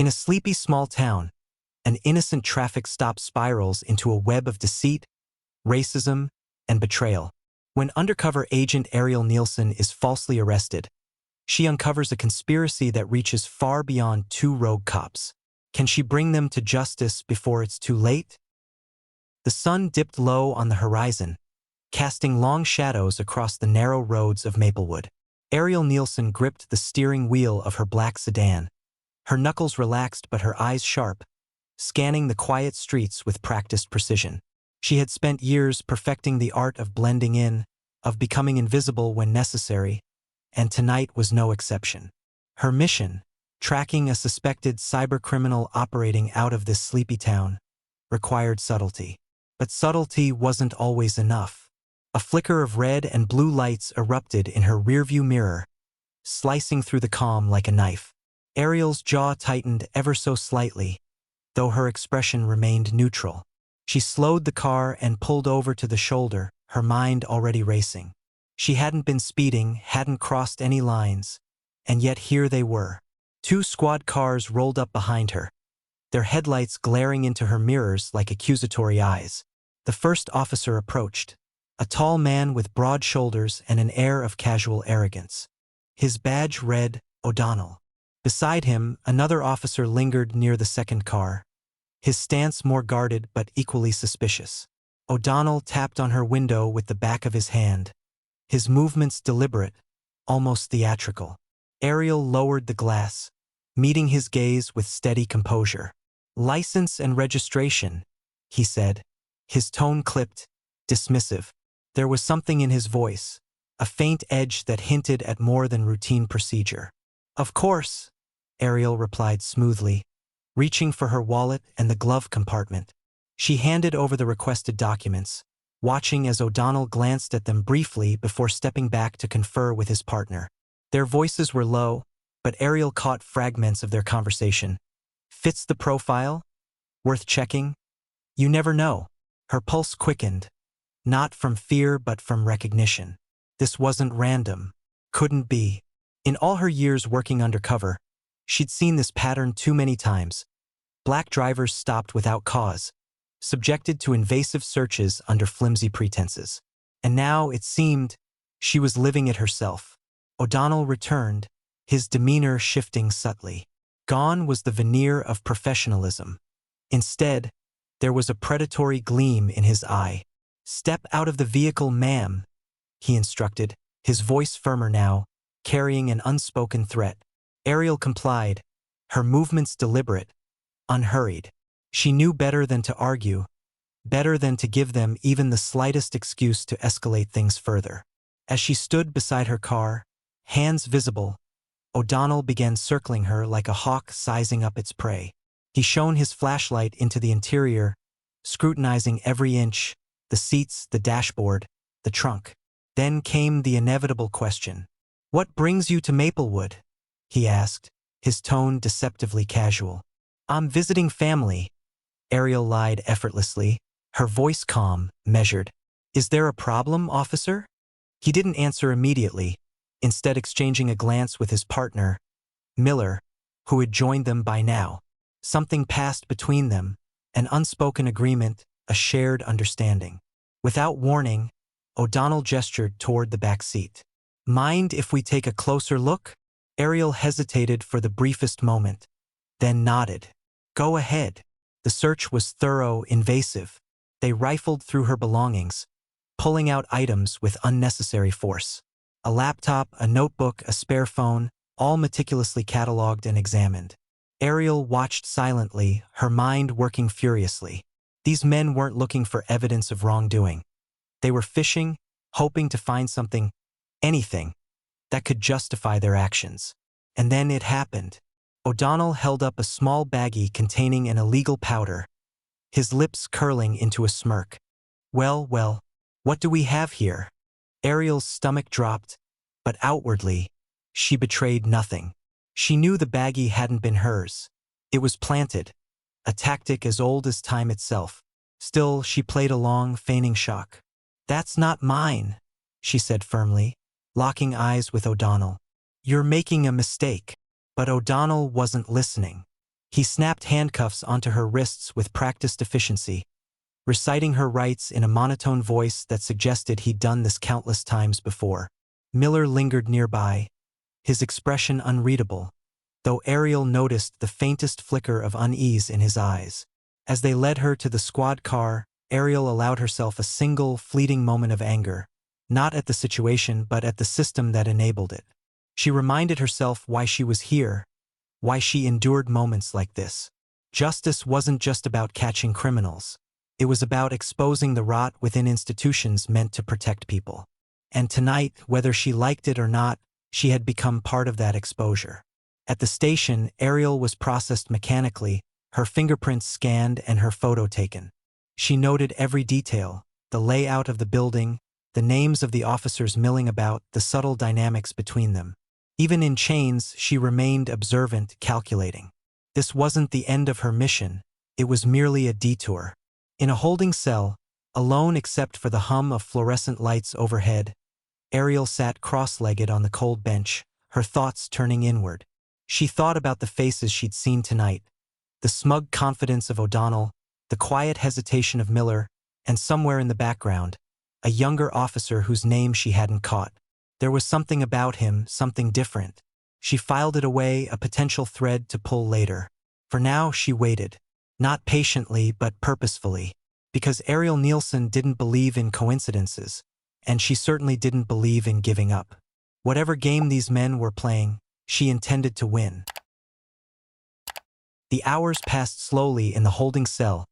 In a sleepy small town, an innocent traffic stop spirals into a web of deceit, racism, and betrayal. When undercover agent Ariel Nielsen is falsely arrested, she uncovers a conspiracy that reaches far beyond two rogue cops. Can she bring them to justice before it's too late? The sun dipped low on the horizon, casting long shadows across the narrow roads of Maplewood. Ariel Nielsen gripped the steering wheel of her black sedan, her knuckles relaxed but her eyes sharp, scanning the quiet streets with practiced precision. She had spent years perfecting the art of blending in, of becoming invisible when necessary, and tonight was no exception. Her mission, tracking a suspected cybercriminal operating out of this sleepy town, required subtlety. But subtlety wasn't always enough. A flicker of red and blue lights erupted in her rearview mirror, slicing through the calm like a knife. Ariel's jaw tightened ever so slightly, though her expression remained neutral. She slowed the car and pulled over to the shoulder, her mind already racing. She hadn't been speeding, hadn't crossed any lines, and yet here they were. Two squad cars rolled up behind her, their headlights glaring into her mirrors like accusatory eyes. The first officer approached, a tall man with broad shoulders and an air of casual arrogance. His badge read, O'Donnell. Beside him, another officer lingered near the second car, his stance more guarded but equally suspicious. O'Donnell tapped on her window with the back of his hand, his movements deliberate, almost theatrical. Ariel lowered the glass, meeting his gaze with steady composure. "License and registration," he said, his tone clipped, dismissive. There was something in his voice, a faint edge that hinted at more than routine procedure. "Of course," Ariel replied smoothly, reaching for her wallet and the glove compartment. She handed over the requested documents, watching as O'Donnell glanced at them briefly before stepping back to confer with his partner. Their voices were low, but Ariel caught fragments of their conversation. "Fits the profile? Worth checking? You never know." Her pulse quickened, not from fear but from recognition. This wasn't random. Couldn't be. In all her years working undercover, she'd seen this pattern too many times. Black drivers stopped without cause, subjected to invasive searches under flimsy pretenses. And now, it seemed, she was living it herself. O'Donnell returned, his demeanor shifting subtly. Gone was the veneer of professionalism. Instead, there was a predatory gleam in his eye. "Step out of the vehicle, ma'am," he instructed, his voice firmer now, carrying an unspoken threat. Ariel complied, her movements deliberate, unhurried. She knew better than to argue, better than to give them even the slightest excuse to escalate things further. As she stood beside her car, hands visible, O'Donnell began circling her like a hawk sizing up its prey. He shone his flashlight into the interior, scrutinizing every inch, the seats, the dashboard, the trunk. Then came the inevitable question. "What brings you to Maplewood?" he asked, his tone deceptively casual. "I'm visiting family," Ariel lied effortlessly, her voice calm, measured. "Is there a problem, officer?" He didn't answer immediately, instead exchanging a glance with his partner, Miller, who had joined them by now. Something passed between them, an unspoken agreement, a shared understanding. Without warning, O'Donnell gestured toward the back seat. "Mind if we take a closer look?" Ariel hesitated for the briefest moment, then nodded. "Go ahead." The search was thorough, invasive. They rifled through her belongings, pulling out items with unnecessary force. A laptop, a notebook, a spare phone, all meticulously cataloged and examined. Ariel watched silently, her mind working furiously. These men weren't looking for evidence of wrongdoing. They were fishing, hoping to find something, anything, that could justify their actions. And then it happened. O'Donnell held up a small baggie containing an illegal powder, his lips curling into a smirk. Well, what do we have here?" Ariel's stomach dropped, but outwardly, she betrayed nothing. She knew the baggie hadn't been hers. It was planted, a tactic as old as time itself. Still, she played along, feigning shock. "That's not mine," she said firmly, locking eyes with O'Donnell. "You're making a mistake." But O'Donnell wasn't listening. He snapped handcuffs onto her wrists with practiced efficiency, reciting her rights in a monotone voice that suggested he'd done this countless times before. Miller lingered nearby, his expression unreadable, though Ariel noticed the faintest flicker of unease in his eyes. As they led her to the squad car, Ariel allowed herself a single, fleeting moment of anger, not at the situation but at the system that enabled it. She reminded herself why she was here, why she endured moments like this. Justice wasn't just about catching criminals. It was about exposing the rot within institutions meant to protect people. And tonight, whether she liked it or not, she had become part of that exposure. At the station, Ariel was processed mechanically, her fingerprints scanned and her photo taken. She noted every detail, the layout of the building, the names of the officers milling about, the subtle dynamics between them. Even in chains, she remained observant, calculating. This wasn't the end of her mission, it was merely a detour. In a holding cell, alone except for the hum of fluorescent lights overhead, Ariel sat cross-legged on the cold bench, her thoughts turning inward. She thought about the faces she'd seen tonight, the smug confidence of O'Donnell, the quiet hesitation of Miller, and somewhere in the background, a younger officer whose name she hadn't caught. There was something about him, something different. She filed it away, a potential thread to pull later. For now, she waited. Not patiently, but purposefully. Because Ariel Nielsen didn't believe in coincidences, and she certainly didn't believe in giving up. Whatever game these men were playing, she intended to win. The hours passed slowly in the holding cell,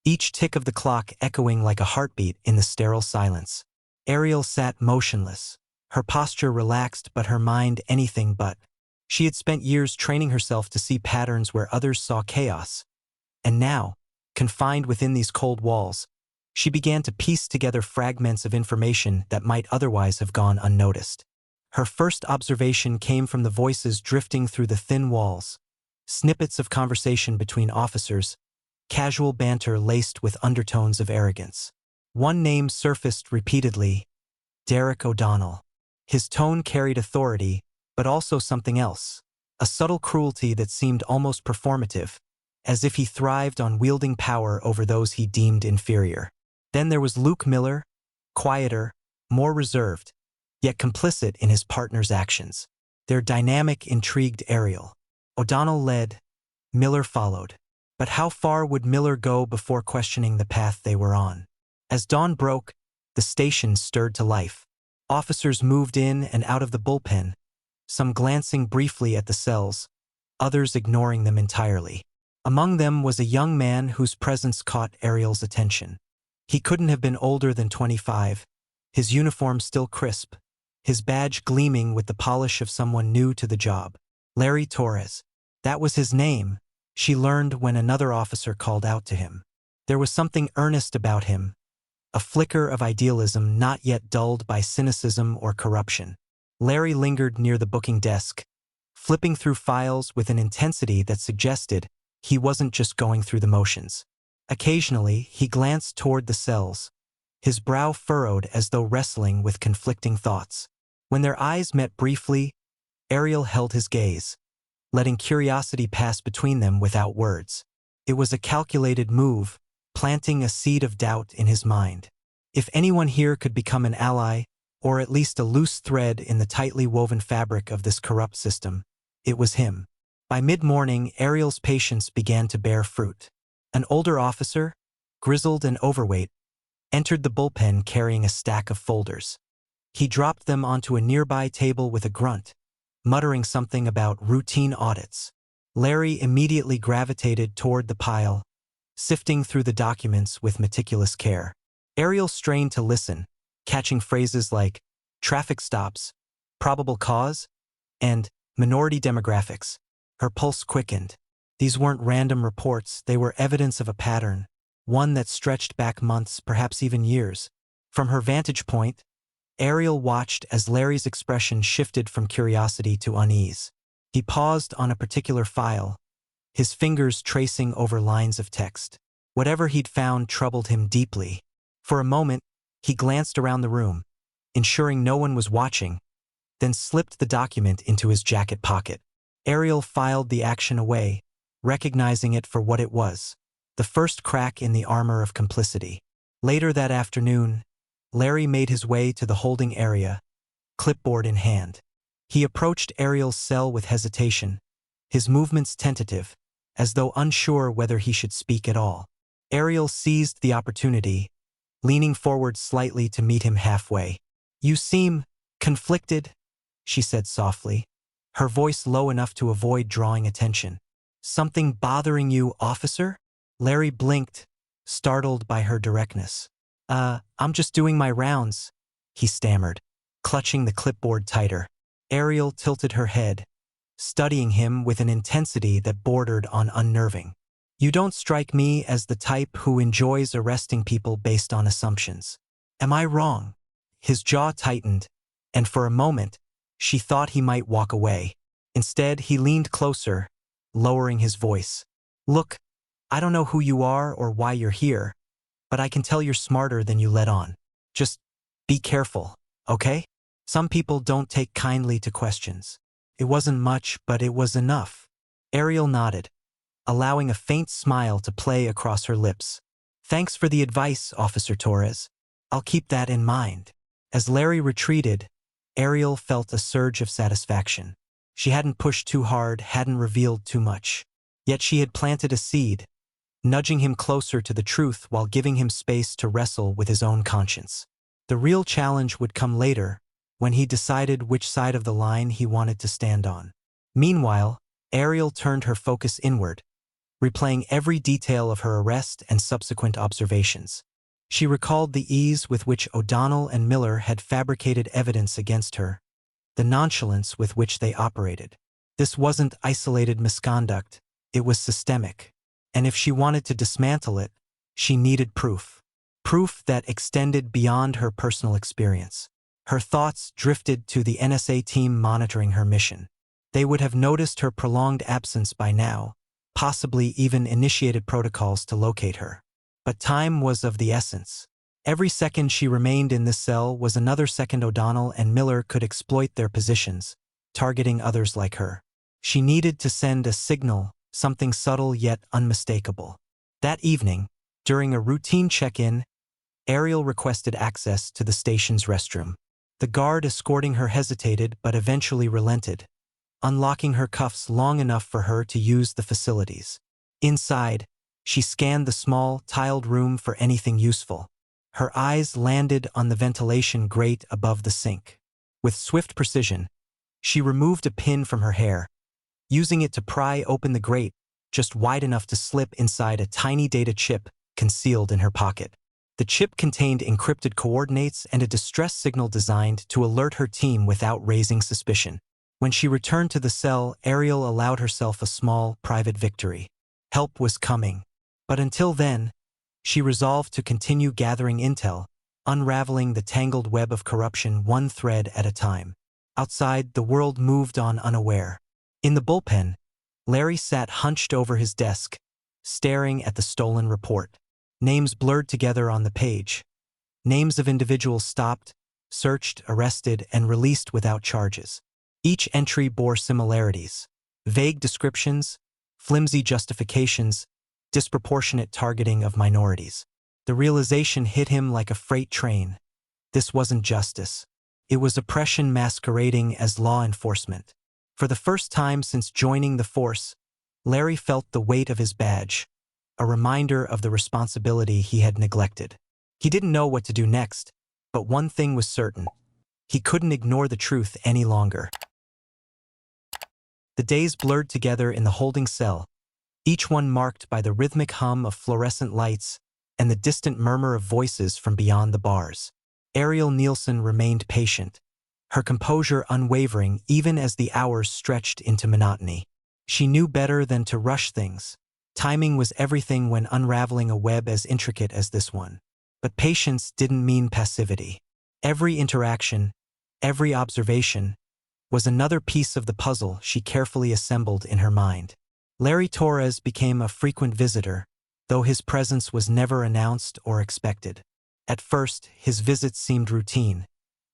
each tick of the clock echoing like a heartbeat in the sterile silence. Ariel sat motionless, her posture relaxed but her mind anything but. She had spent years training herself to see patterns where others saw chaos. And now, confined within these cold walls, she began to piece together fragments of information that might otherwise have gone unnoticed. Her first observation came from the voices drifting through the thin walls, snippets of conversation between officers, casual banter laced with undertones of arrogance. One name surfaced repeatedly: Derek O'Donnell. His tone carried authority, but also something else, a subtle cruelty that seemed almost performative, as if he thrived on wielding power over those he deemed inferior. Then there was Luke Miller, quieter, more reserved, yet complicit in his partner's actions. Their dynamic intrigued Ariel. O'Donnell led, Miller followed. But how far would Miller go before questioning the path they were on? As dawn broke, the station stirred to life. Officers moved in and out of the bullpen, some glancing briefly at the cells, others ignoring them entirely. Among them was a young man whose presence caught Ariel's attention. He couldn't have been older than 25, his uniform still crisp, his badge gleaming with the polish of someone new to the job. Larry Torres. That was his name, she learned when another officer called out to him. There was something earnest about him, a flicker of idealism not yet dulled by cynicism or corruption. Larry lingered near the booking desk, flipping through files with an intensity that suggested he wasn't just going through the motions. Occasionally, he glanced toward the cells, his brow furrowed as though wrestling with conflicting thoughts. When their eyes met briefly, Ariel held his gaze, letting curiosity pass between them without words. It was a calculated move, planting a seed of doubt in his mind. If anyone here could become an ally, or at least a loose thread in the tightly woven fabric of this corrupt system, it was him. By mid-morning, Ariel's patience began to bear fruit. An older officer, grizzled and overweight, entered the bullpen carrying a stack of folders. He dropped them onto a nearby table with a grunt, muttering something about routine audits. Larry immediately gravitated toward the pile, sifting through the documents with meticulous care. Ariel strained to listen, catching phrases like traffic stops, probable cause, and minority demographics. Her pulse quickened. These weren't random reports, they were evidence of a pattern, one that stretched back months, perhaps even years. From her vantage point, Ariel watched as Larry's expression shifted from curiosity to unease. He paused on a particular file, his fingers tracing over lines of text. Whatever he'd found troubled him deeply. For a moment, he glanced around the room, ensuring no one was watching, then slipped the document into his jacket pocket. Ariel filed the action away, recognizing it for what it was, the first crack in the armor of complicity. Later that afternoon, Larry made his way to the holding area, clipboard in hand. He approached Ariel's cell with hesitation, his movements tentative, as though unsure whether he should speak at all. Ariel seized the opportunity, leaning forward slightly to meet him halfway. "You seem conflicted," she said softly, her voice low enough to avoid drawing attention. "Something bothering you, officer?" Larry blinked, startled by her directness. I'm just doing my rounds," he stammered, clutching the clipboard tighter. Ariel tilted her head, studying him with an intensity that bordered on unnerving. "You don't strike me as the type who enjoys arresting people based on assumptions. Am I wrong?" His jaw tightened, and for a moment, she thought he might walk away. Instead, he leaned closer, lowering his voice. "Look, I don't know who you are or why you're here, but I can tell you're smarter than you let on. Just be careful, okay? Some people don't take kindly to questions." It wasn't much, but it was enough. Ariel nodded, allowing a faint smile to play across her lips. "Thanks for the advice, Officer Torres. I'll keep that in mind." As Larry retreated, Ariel felt a surge of satisfaction. She hadn't pushed too hard, hadn't revealed too much. Yet she had planted a seed, nudging him closer to the truth while giving him space to wrestle with his own conscience. The real challenge would come later, when he decided which side of the line he wanted to stand on. Meanwhile, Ariel turned her focus inward, replaying every detail of her arrest and subsequent observations. She recalled the ease with which O'Donnell and Miller had fabricated evidence against her, the nonchalance with which they operated. This wasn't isolated misconduct, it was systemic. And if she wanted to dismantle it, she needed proof. Proof that extended beyond her personal experience. Her thoughts drifted to the NSA team monitoring her mission. They would have noticed her prolonged absence by now, possibly even initiated protocols to locate her. But time was of the essence. Every second she remained in this cell was another second O'Donnell and Miller could exploit their positions, targeting others like her. She needed to send a signal, something subtle yet unmistakable. That evening, during a routine check-in, Ariel requested access to the station's restroom. The guard escorting her hesitated but eventually relented, unlocking her cuffs long enough for her to use the facilities. Inside, she scanned the small, tiled room for anything useful. Her eyes landed on the ventilation grate above the sink. With swift precision, she removed a pin from her hair, using it to pry open the grate just wide enough to slip inside a tiny data chip concealed in her pocket. The chip contained encrypted coordinates and a distress signal designed to alert her team without raising suspicion. When she returned to the cell, Ariel allowed herself a small, private victory. Help was coming. But until then, she resolved to continue gathering intel, unraveling the tangled web of corruption one thread at a time. Outside, the world moved on unaware. In the bullpen, Larry sat hunched over his desk, staring at the stolen report. Names blurred together on the page. Names of individuals stopped, searched, arrested, and released without charges. Each entry bore similarities: vague descriptions, flimsy justifications, disproportionate targeting of minorities. The realization hit him like a freight train. This wasn't justice. It was oppression masquerading as law enforcement. For the first time since joining the force, Larry felt the weight of his badge, a reminder of the responsibility he had neglected. He didn't know what to do next, but one thing was certain. He couldn't ignore the truth any longer. The days blurred together in the holding cell, each one marked by the rhythmic hum of fluorescent lights and the distant murmur of voices from beyond the bars. Ariel Nielsen remained patient, her composure unwavering even as the hours stretched into monotony. She knew better than to rush things. Timing was everything when unraveling a web as intricate as this one. But patience didn't mean passivity. Every interaction, every observation, was another piece of the puzzle she carefully assembled in her mind. Larry Torres became a frequent visitor, though his presence was never announced or expected. At first, his visits seemed routine.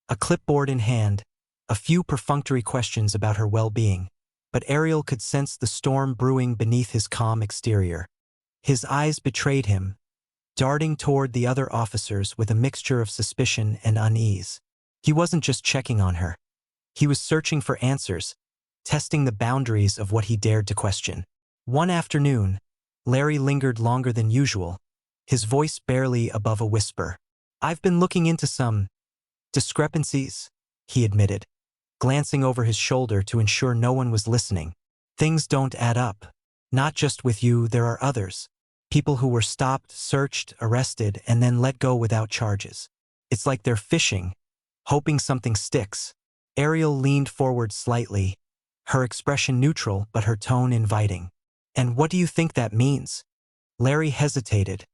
A clipboard in hand, a few perfunctory questions about her well-being, but Ariel could sense the storm brewing beneath his calm exterior. His eyes betrayed him, darting toward the other officers with a mixture of suspicion and unease. He wasn't just checking on her. He was searching for answers, testing the boundaries of what he dared to question. One afternoon, Larry lingered longer than usual, his voice barely above a whisper. "I've been looking into some discrepancies," he admitted, glancing over his shoulder to ensure no one was listening. "Things don't add up. Not just with you, there are others. People who were stopped, searched, arrested, and then let go without charges. It's like they're fishing, hoping something sticks." Ariel leaned forward slightly, her expression neutral but her tone inviting. "And what do you think that means?" Larry hesitated,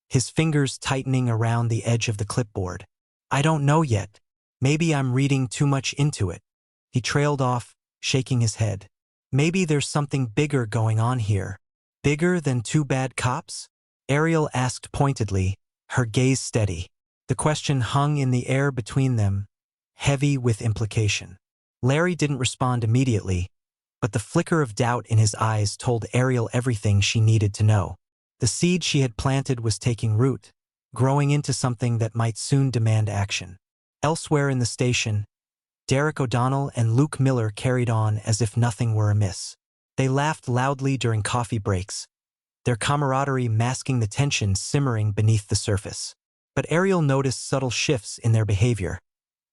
his fingers tightening around the edge of the clipboard. "I don't know yet. Maybe I'm reading too much into it." He trailed off, shaking his head. "Maybe there's something bigger going on here. Bigger than two bad cops?" Ariel asked pointedly, her gaze steady. The question hung in the air between them, heavy with implication. Larry didn't respond immediately, but the flicker of doubt in his eyes told Ariel everything she needed to know. The seed she had planted was taking root, growing into something that might soon demand action. Elsewhere in the station, Derek O'Donnell and Luke Miller carried on as if nothing were amiss. They laughed loudly during coffee breaks, their camaraderie masking the tension simmering beneath the surface. But Ariel noticed subtle shifts in their behavior.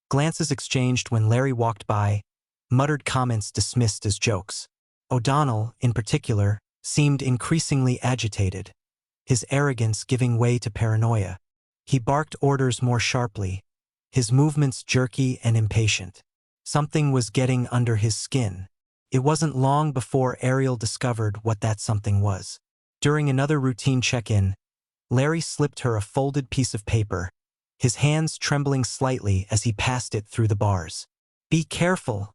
Glances exchanged when Larry walked by, muttered comments dismissed as jokes. O'Donnell, in particular, seemed increasingly agitated, his arrogance giving way to paranoia. He barked orders more sharply, his movements jerky and impatient. Something was getting under his skin. It wasn't long before Ariel discovered what that something was. During another routine check-in, Larry slipped her a folded piece of paper, his hands trembling slightly as he passed it through the bars. "Be careful,"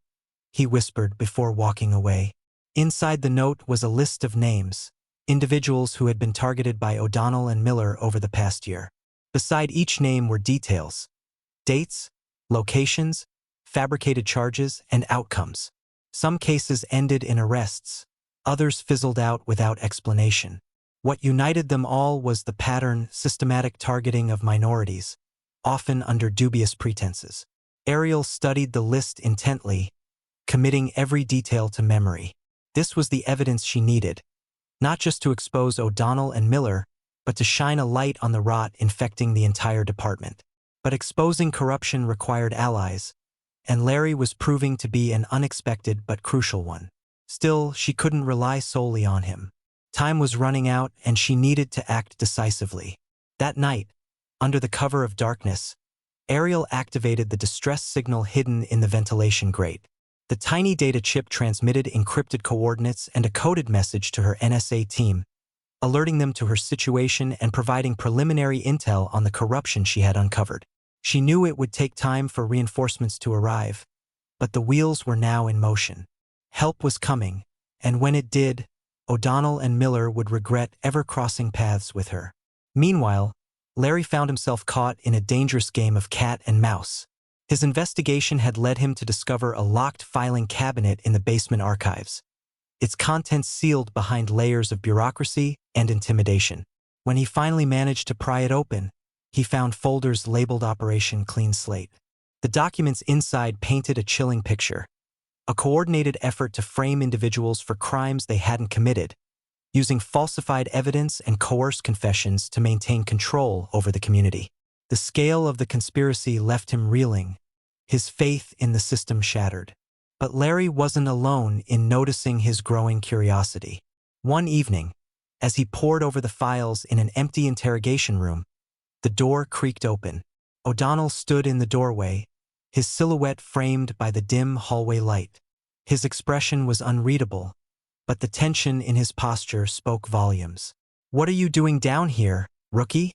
he whispered before walking away. Inside the note was a list of names, individuals who had been targeted by O'Donnell and Miller over the past year. Beside each name were details, dates, locations, fabricated charges, and outcomes. Some cases ended in arrests, others fizzled out without explanation. What united them all was the pattern, systematic targeting of minorities, often under dubious pretenses. Ariel studied the list intently, committing every detail to memory. This was the evidence she needed, not just to expose O'Donnell and Miller, but to shine a light on the rot infecting the entire department. But exposing corruption required allies, and Larry was proving to be an unexpected but crucial one. Still, she couldn't rely solely on him. Time was running out, and she needed to act decisively. That night, under the cover of darkness, Ariel activated the distress signal hidden in the ventilation grate. The tiny data chip transmitted encrypted coordinates and a coded message to her NSA team, alerting them to her situation and providing preliminary intel on the corruption she had uncovered. She knew it would take time for reinforcements to arrive, but the wheels were now in motion. Help was coming, and when it did, O'Donnell and Miller would regret ever crossing paths with her. Meanwhile, Larry found himself caught in a dangerous game of cat and mouse. His investigation had led him to discover a locked filing cabinet in the basement archives, its contents sealed behind layers of bureaucracy and intimidation. When he finally managed to pry it open, he found folders labeled Operation Clean Slate. The documents inside painted a chilling picture, a coordinated effort to frame individuals for crimes they hadn't committed, using falsified evidence and coerced confessions to maintain control over the community. The scale of the conspiracy left him reeling, his faith in the system shattered. But Larry wasn't alone in noticing his growing curiosity. One evening, as he pored over the files in an empty interrogation room, the door creaked open. O'Donnell stood in the doorway, his silhouette framed by the dim hallway light. His expression was unreadable, but the tension in his posture spoke volumes. "What are you doing down here, rookie?"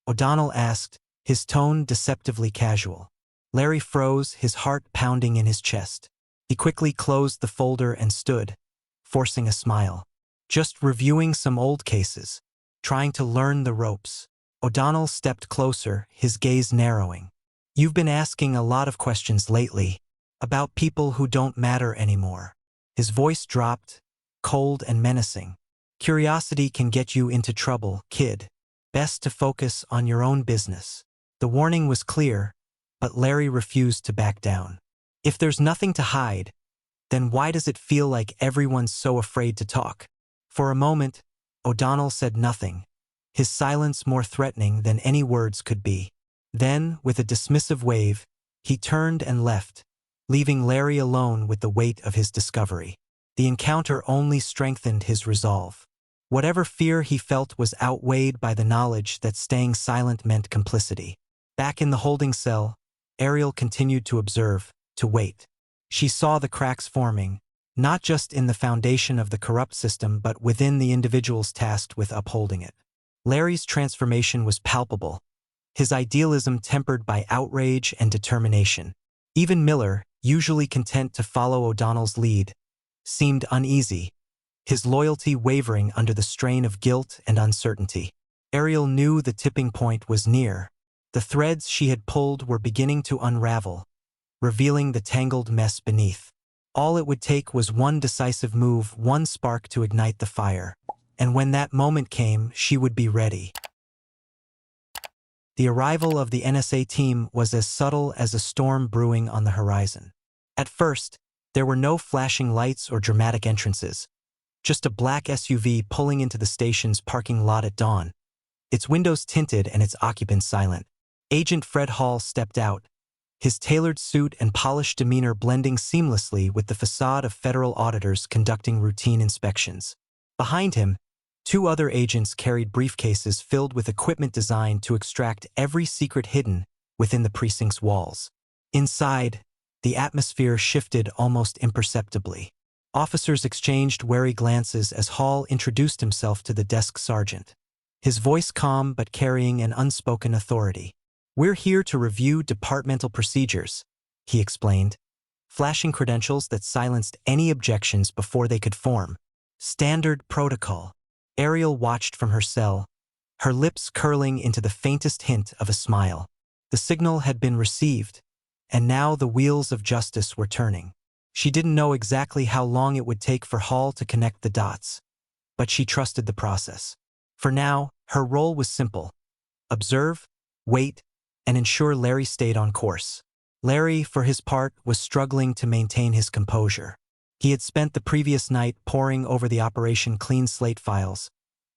O'Donnell asked, his tone deceptively casual. Larry froze, his heart pounding in his chest. He quickly closed the folder and stood, forcing a smile. "Just reviewing some old cases, trying to learn the ropes." O'Donnell stepped closer, his gaze narrowing. "You've been asking a lot of questions lately, about people who don't matter anymore. His voice dropped, cold and menacing. Curiosity can get you into trouble, kid. Best to focus on your own business. The warning was clear, but Larry refused to back down. If there's nothing to hide, then why does it feel like everyone's so afraid to talk? For a moment, O'Donnell said nothing, his silence more threatening than any words could be. Then, with a dismissive wave, he turned and left, leaving Larry alone with the weight of his discovery. The encounter only strengthened his resolve. Whatever fear he felt was outweighed by the knowledge that staying silent meant complicity. Back in the holding cell, Ariel continued to observe, to wait. She saw the cracks forming, not just in the foundation of the corrupt system but within the individuals tasked with upholding it. Larry's transformation was palpable, his idealism tempered by outrage and determination. Even Miller, usually content to follow O'Donnell's lead, seemed uneasy, his loyalty wavering under the strain of guilt and uncertainty. Ariel knew the tipping point was near. The threads she had pulled were beginning to unravel, revealing the tangled mess beneath. All it would take was one decisive move, one spark to ignite the fire. And when that moment came, she would be ready. The arrival of the NSA team was as subtle as a storm brewing on the horizon. At first, there were no flashing lights or dramatic entrances, just a black SUV pulling into the station's parking lot at dawn, its windows tinted and its occupants silent. Agent Fred Hall stepped out, his tailored suit and polished demeanor blending seamlessly with the facade of federal auditors conducting routine inspections. Behind him, two other agents carried briefcases filled with equipment designed to extract every secret hidden within the precinct's walls. Inside, the atmosphere shifted almost imperceptibly. Officers exchanged wary glances as Hall introduced himself to the desk sergeant, his voice calm but carrying an unspoken authority. "We're here to review departmental procedures," he explained, flashing credentials that silenced any objections before they could form. "Standard protocol." Ariel watched from her cell, her lips curling into the faintest hint of a smile. The signal had been received, and now the wheels of justice were turning. She didn't know exactly how long it would take for Hall to connect the dots, but she trusted the process. For now, her role was simple: observe, wait, and ensure Larry stayed on course. Larry, for his part, was struggling to maintain his composure. He had spent the previous night poring over the Operation Clean Slate files,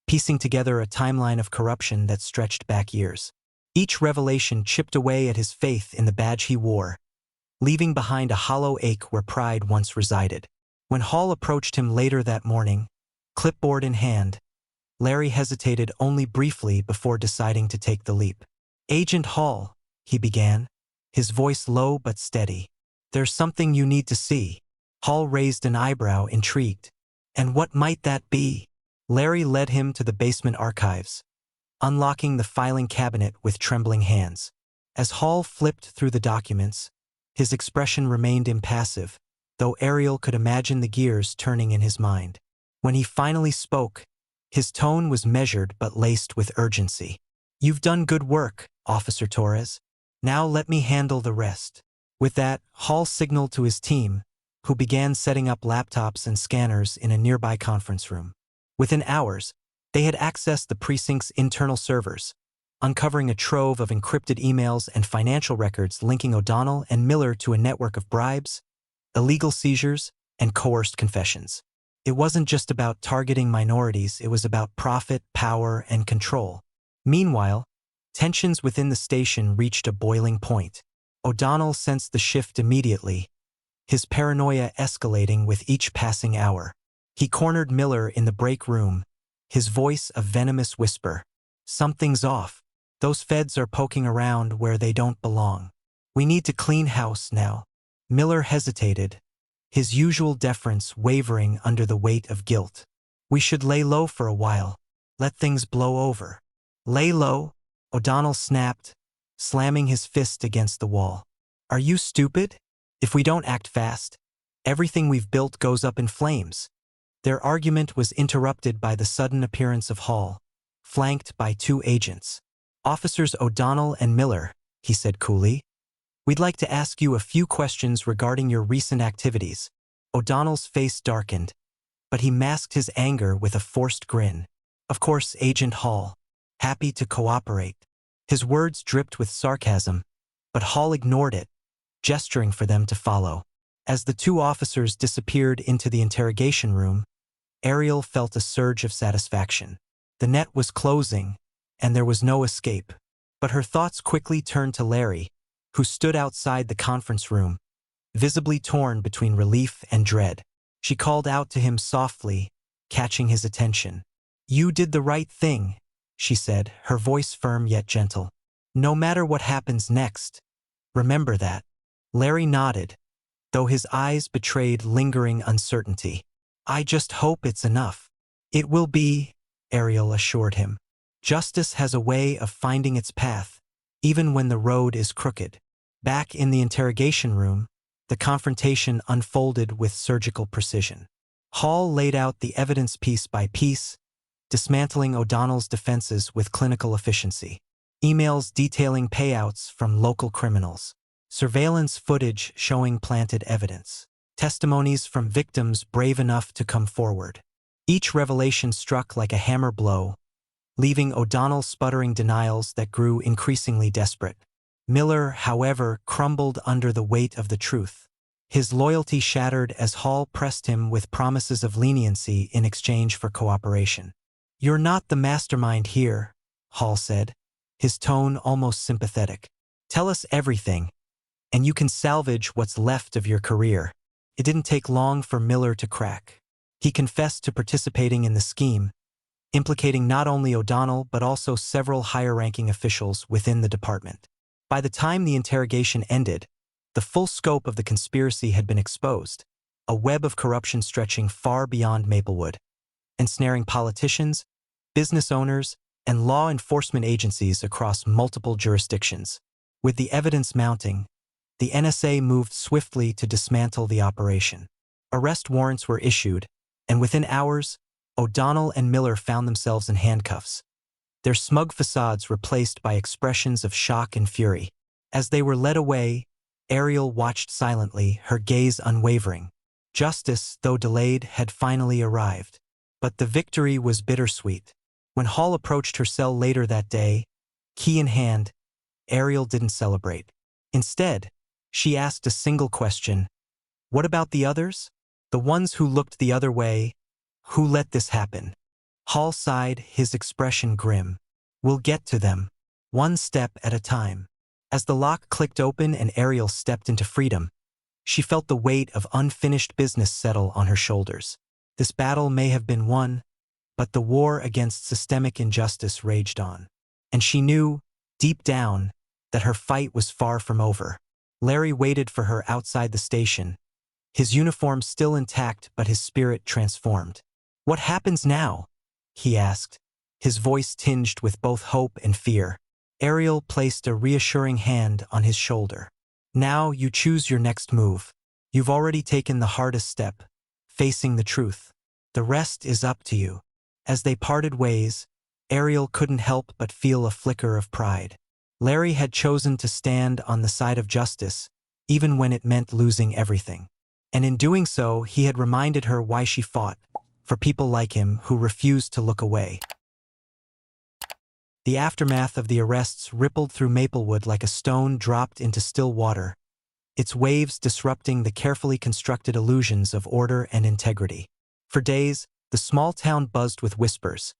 piecing together a timeline of corruption that stretched back years. Each revelation chipped away at his faith in the badge he wore, leaving behind a hollow ache where pride once resided. When Hall approached him later that morning, clipboard in hand, Larry hesitated only briefly before deciding to take the leap. "Agent Hall," he began, his voice low but steady. "There's something you need to see." Hall raised an eyebrow, intrigued. "And what might that be?" Larry led him to the basement archives, unlocking the filing cabinet with trembling hands. As Hall flipped through the documents, his expression remained impassive, though Ariel could imagine the gears turning in his mind. When he finally spoke, his tone was measured but laced with urgency. "You've done good work, Officer Torres. Now let me handle the rest." With that, Hall signaled to his team, who began setting up laptops and scanners in a nearby conference room. Within hours, they had accessed the precinct's internal servers, uncovering a trove of encrypted emails and financial records linking O'Donnell and Miller to a network of bribes, illegal seizures, and coerced confessions. It wasn't just about targeting minorities, it was about profit, power, and control. Meanwhile, tensions within the station reached a boiling point. O'Donnell sensed the shift immediately, his paranoia escalating with each passing hour. He cornered Miller in the break room, his voice a venomous whisper. "Something's off. Those feds are poking around where they don't belong. We need to clean house now." Miller hesitated, his usual deference wavering under the weight of guilt. "We should lay low for a while. Let things blow over." "Lay low?" O'Donnell snapped, slamming his fist against the wall. "Are you stupid? If we don't act fast, everything we've built goes up in flames." Their argument was interrupted by the sudden appearance of Hall, flanked by two agents. "Officers O'Donnell and Miller," he said coolly, "we'd like to ask you a few questions regarding your recent activities." O'Donnell's face darkened, but he masked his anger with a forced grin. Of course, Agent Hall. Happy to cooperate. His words dripped with sarcasm, but Hall ignored it, gesturing for them to follow. As the two officers disappeared into the interrogation room, Ariel felt a surge of satisfaction. The net was closing, and there was no escape. But her thoughts quickly turned to Larry, who stood outside the conference room, visibly torn between relief and dread. She called out to him softly, catching his attention. "You did the right thing," she said, her voice firm yet gentle. "No matter what happens next, remember that." Larry nodded, though his eyes betrayed lingering uncertainty. "I just hope it's enough." "It will be," Ariel assured him. "Justice has a way of finding its path, even when the road is crooked." Back in the interrogation room, the confrontation unfolded with surgical precision. Hall laid out the evidence piece by piece, dismantling O'Donnell's defenses with clinical efficiency. Emails detailing payouts from local criminals. Surveillance footage showing planted evidence. Testimonies from victims brave enough to come forward. Each revelation struck like a hammer blow, leaving O'Donnell sputtering denials that grew increasingly desperate. Miller, however, crumbled under the weight of the truth. His loyalty shattered as Hall pressed him with promises of leniency in exchange for cooperation. "You're not the mastermind here," Hall said, his tone almost sympathetic. "Tell us everything, and you can salvage what's left of your career." It didn't take long for Miller to crack. He confessed to participating in the scheme, implicating not only O'Donnell but also several higher-ranking officials within the department. By the time the interrogation ended, the full scope of the conspiracy had been exposed, a web of corruption stretching far beyond Maplewood, ensnaring politicians, business owners, and law enforcement agencies across multiple jurisdictions. With the evidence mounting, the NSA moved swiftly to dismantle the operation. Arrest warrants were issued, and within hours, O'Donnell and Miller found themselves in handcuffs, their smug facades replaced by expressions of shock and fury. As they were led away, Ariel watched silently, her gaze unwavering. Justice, though delayed, had finally arrived. But the victory was bittersweet. When Hall approached her cell later that day, key in hand, Ariel didn't celebrate. Instead, she asked a single question. "What about the others? The ones who looked the other way? Who let this happen?" Hall sighed, his expression grim. "We'll get to them, one step at a time." As the lock clicked open and Ariel stepped into freedom, she felt the weight of unfinished business settle on her shoulders. This battle may have been won, but the war against systemic injustice raged on. And she knew, deep down, that her fight was far from over. Larry waited for her outside the station, his uniform still intact but his spirit transformed. "What happens now?" he asked, his voice tinged with both hope and fear. Ariel placed a reassuring hand on his shoulder. "Now you choose your next move. You've already taken the hardest step, facing the truth. The rest is up to you." As they parted ways, Ariel couldn't help but feel a flicker of pride. Larry had chosen to stand on the side of justice, even when it meant losing everything. And in doing so, he had reminded her why she fought, for people like him who refused to look away. The aftermath of the arrests rippled through Maplewood like a stone dropped into still water, its waves disrupting the carefully constructed illusions of order and integrity. For days, the small town buzzed with whispers,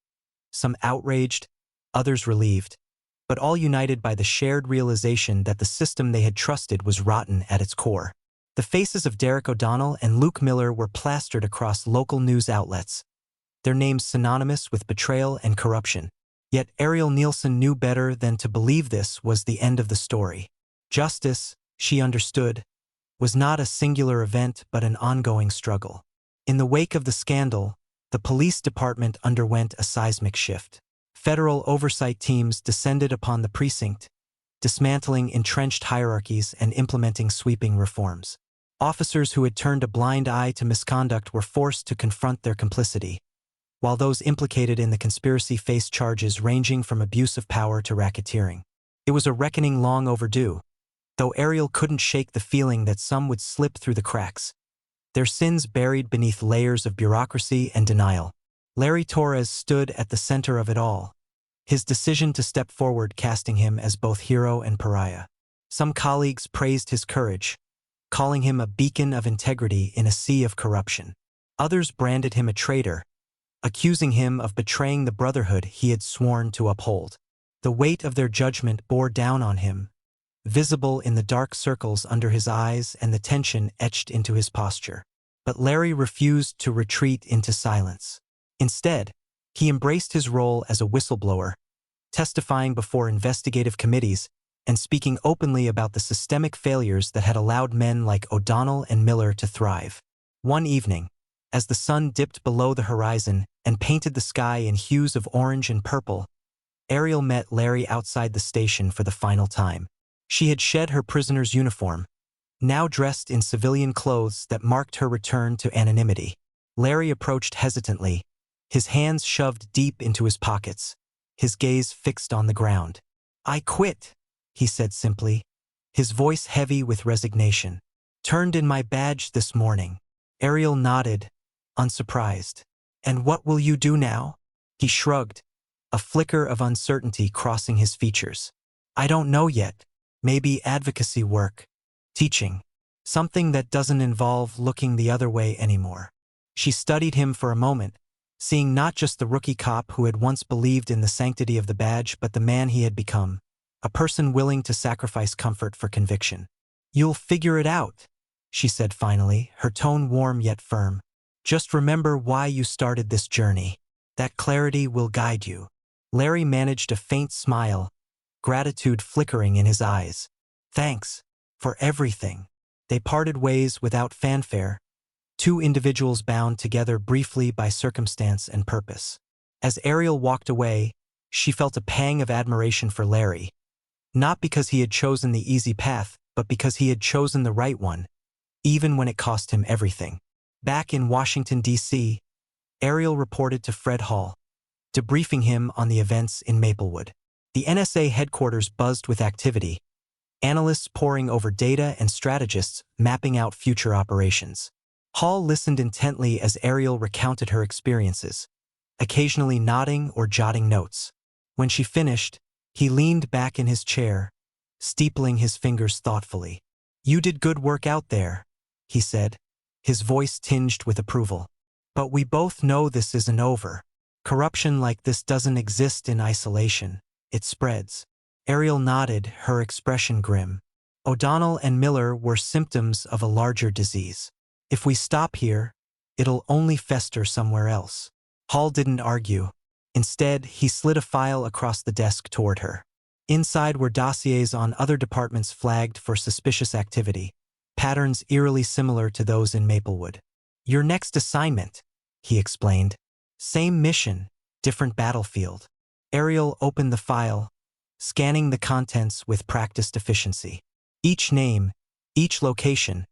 some outraged, others relieved, but all united by the shared realization that the system they had trusted was rotten at its core. The faces of Derek O'Donnell and Luke Miller were plastered across local news outlets, their names synonymous with betrayal and corruption. Yet Ariel Nielsen knew better than to believe this was the end of the story. Justice, she understood, was not a singular event but an ongoing struggle. In the wake of the scandal, the police department underwent a seismic shift. Federal oversight teams descended upon the precinct, dismantling entrenched hierarchies and implementing sweeping reforms. Officers who had turned a blind eye to misconduct were forced to confront their complicity, while those implicated in the conspiracy faced charges ranging from abuse of power to racketeering. It was a reckoning long overdue, though Ariel couldn't shake the feeling that some would slip through the cracks. their sins buried beneath layers of bureaucracy and denial. Larry Torres stood at the center of it all, his decision to step forward casting him as both hero and pariah. Some colleagues praised his courage, calling him a beacon of integrity in a sea of corruption. Others branded him a traitor, accusing him of betraying the brotherhood he had sworn to uphold. The weight of their judgment bore down on him, visible in the dark circles under his eyes and the tension etched into his posture. But Larry refused to retreat into silence. Instead, he embraced his role as a whistleblower, testifying before investigative committees and speaking openly about the systemic failures that had allowed men like O'Donnell and Miller to thrive. One evening, as the sun dipped below the horizon and painted the sky in hues of orange and purple, Ariel met Larry outside the station for the final time. She had shed her prisoner's uniform, now dressed in civilian clothes that marked her return to anonymity. Larry approached hesitantly, his hands shoved deep into his pockets, his gaze fixed on the ground. "I quit," he said simply, his voice heavy with resignation. "Turned in my badge this morning." Ariel nodded, unsurprised. "And what will you do now?" He shrugged, a flicker of uncertainty crossing his features. "I don't know yet. Maybe advocacy work, teaching, something that doesn't involve looking the other way anymore." She studied him for a moment, seeing not just the rookie cop who had once believed in the sanctity of the badge but the man he had become, a person willing to sacrifice comfort for conviction. "You'll figure it out," she said finally, her tone warm yet firm. "Just remember why you started this journey. That clarity will guide you." Larry managed a faint smile, gratitude flickering in his eyes. "Thanks for everything." They parted ways without fanfare, two individuals bound together briefly by circumstance and purpose. As Ariel walked away, she felt a pang of admiration for Larry, not because he had chosen the easy path, but because he had chosen the right one, even when it cost him everything. Back in Washington, D.C., Ariel reported to Fred Hall, debriefing him on the events in Maplewood. The NSA headquarters buzzed with activity, analysts poring over data and strategists mapping out future operations. Hall listened intently as Ariel recounted her experiences, occasionally nodding or jotting notes. When she finished, he leaned back in his chair, steepling his fingers thoughtfully. "You did good work out there," he said, his voice tinged with approval. "But we both know this isn't over. Corruption like this doesn't exist in isolation. It spreads." Ariel nodded, her expression grim. "O'Donnell and Miller were symptoms of a larger disease. If we stop here, it'll only fester somewhere else." Hall didn't argue. Instead, he slid a file across the desk toward her. Inside were dossiers on other departments flagged for suspicious activity, patterns eerily similar to those in Maplewood. "Your next assignment," he explained. "Same mission, different battlefield." Ariel opened the file, scanning the contents with practiced efficiency. Each name, each location,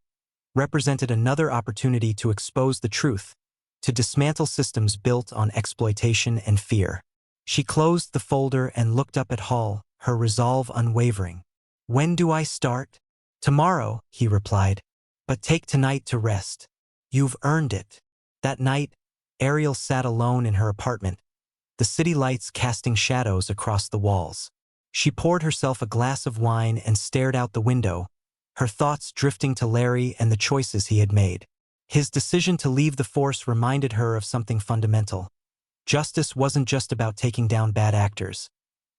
represented another opportunity to expose the truth, to dismantle systems built on exploitation and fear. She closed the folder and looked up at Hall, her resolve unwavering. "When do I start?" "Tomorrow," he replied. "But take tonight to rest. You've earned it." That night, Ariel sat alone in her apartment, the city lights casting shadows across the walls. She poured herself a glass of wine and stared out the window, her thoughts drifting to Larry and the choices he had made. His decision to leave the force reminded her of something fundamental. Justice wasn't just about taking down bad actors.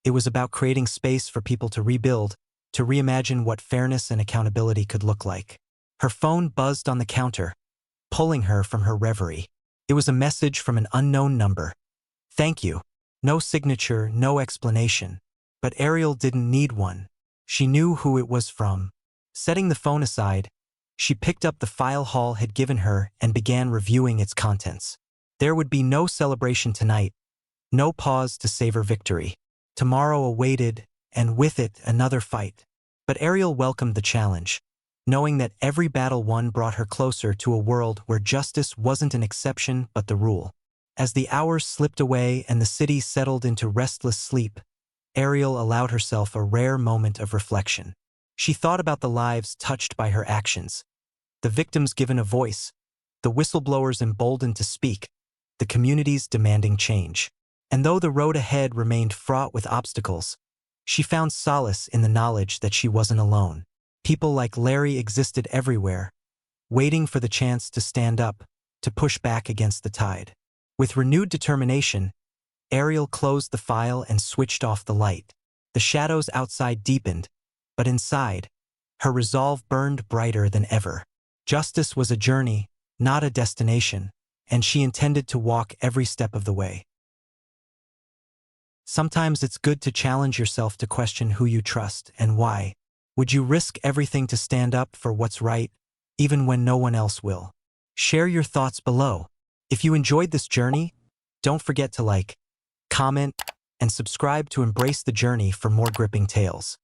It was about creating space for people to rebuild, to reimagine what fairness and accountability could look like. Her phone buzzed on the counter, pulling her from her reverie. It was a message from an unknown number. "Thank you." No signature, no explanation. But Ariel didn't need one. She knew who it was from. Setting the phone aside, she picked up the file Hall had given her and began reviewing its contents. There would be no celebration tonight, no pause to savor victory. Tomorrow awaited, and with it another fight. But Ariel welcomed the challenge, knowing that every battle won brought her closer to a world where justice wasn't an exception but the rule. As the hours slipped away and the city settled into restless sleep, Ariel allowed herself a rare moment of reflection. She thought about the lives touched by her actions, the victims given a voice, the whistleblowers emboldened to speak, the communities demanding change. And though the road ahead remained fraught with obstacles, she found solace in the knowledge that she wasn't alone. People like Larry existed everywhere, waiting for the chance to stand up, to push back against the tide. With renewed determination, Ariel closed the file and switched off the light. The shadows outside deepened, but inside, her resolve burned brighter than ever. Justice was a journey, not a destination, and she intended to walk every step of the way. Sometimes it's good to challenge yourself to question who you trust and why. Would you risk everything to stand up for what's right, even when no one else will? Share your thoughts below. If you enjoyed this journey, don't forget to like, comment, and subscribe to embrace the journey for more gripping tales.